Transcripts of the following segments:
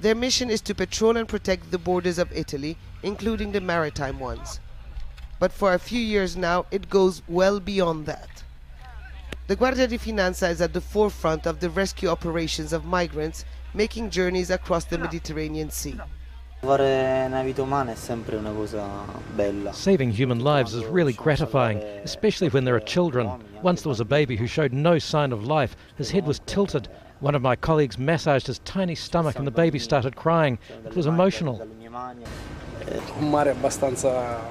Their mission is to patrol and protect the borders of Italy, including the maritime ones. But for a few years now, it goes well beyond that. The Guardia di Finanza is at the forefront of the rescue operations of migrants making journeys across the Mediterranean Sea. Saving human lives is really gratifying, especially when there are children. Once there was a baby who showed no sign of life. His head was tilted. One of my colleagues massaged his tiny stomach and the baby started crying. It was emotional.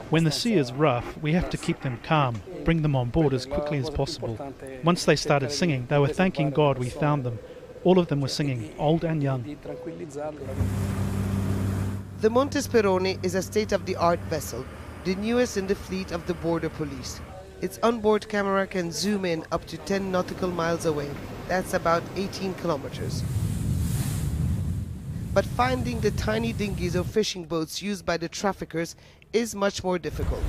When the sea is rough, we have to keep them calm, bring them on board as quickly as possible. Once they started singing, they were thanking God we found them. All of them were singing, old and young. The Monte Speroni is a state-of-the-art vessel, the newest in the fleet of the border police. Its onboard camera can zoom in up to 10 nautical miles away. That's about 18 kilometers. But finding the tiny dinghies or fishing boats used by the traffickers is much more difficult.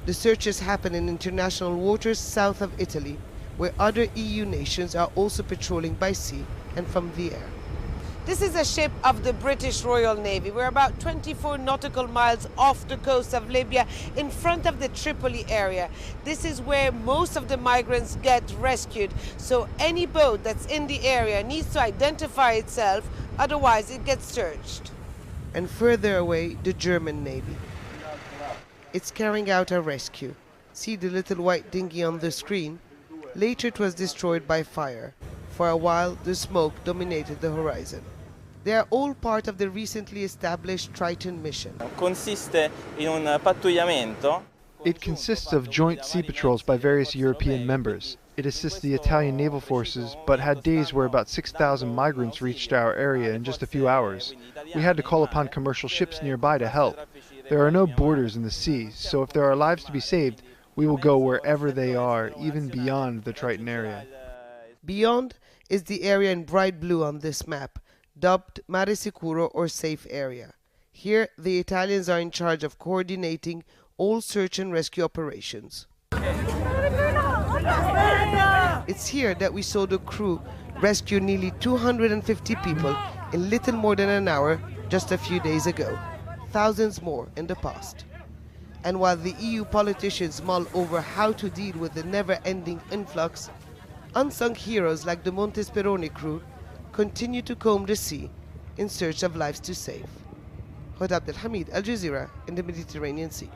The searches happen in international waters south of Italy, where other EU nations are also patrolling by sea and from the air. This is a ship of the British Royal Navy. We're about 24 nautical miles off the coast of Libya, in front of the Tripoli area. This is where most of the migrants get rescued. So any boat that's in the area needs to identify itself, otherwise it gets searched. And further away, the German Navy. It's carrying out a rescue. See the little white dinghy on the screen? Later it was destroyed by fire. For a while, the smoke dominated the horizon. They are all part of the recently established Triton mission. It consists of joint sea patrols by various European members. It assists the Italian naval forces, but had days where about 6,000 migrants reached our area in just a few hours. We had to call upon commercial ships nearby to help. There are no borders in the sea, so if there are lives to be saved, we will go wherever they are, even beyond the Triton area. Beyond is the area in bright blue on this map, dubbed Mare Sicuro or Safe Area. Here, the Italians are in charge of coordinating all search and rescue operations. It's here that we saw the crew rescue nearly 250 people in little more than an hour just a few days ago, thousands more in the past. And while the EU politicians mull over how to deal with the never-ending influx, unsung heroes like the Monte Speroni crew continue to comb the sea in search of lives to save. Huda Abdelhamid, Al Jazeera in the Mediterranean Sea.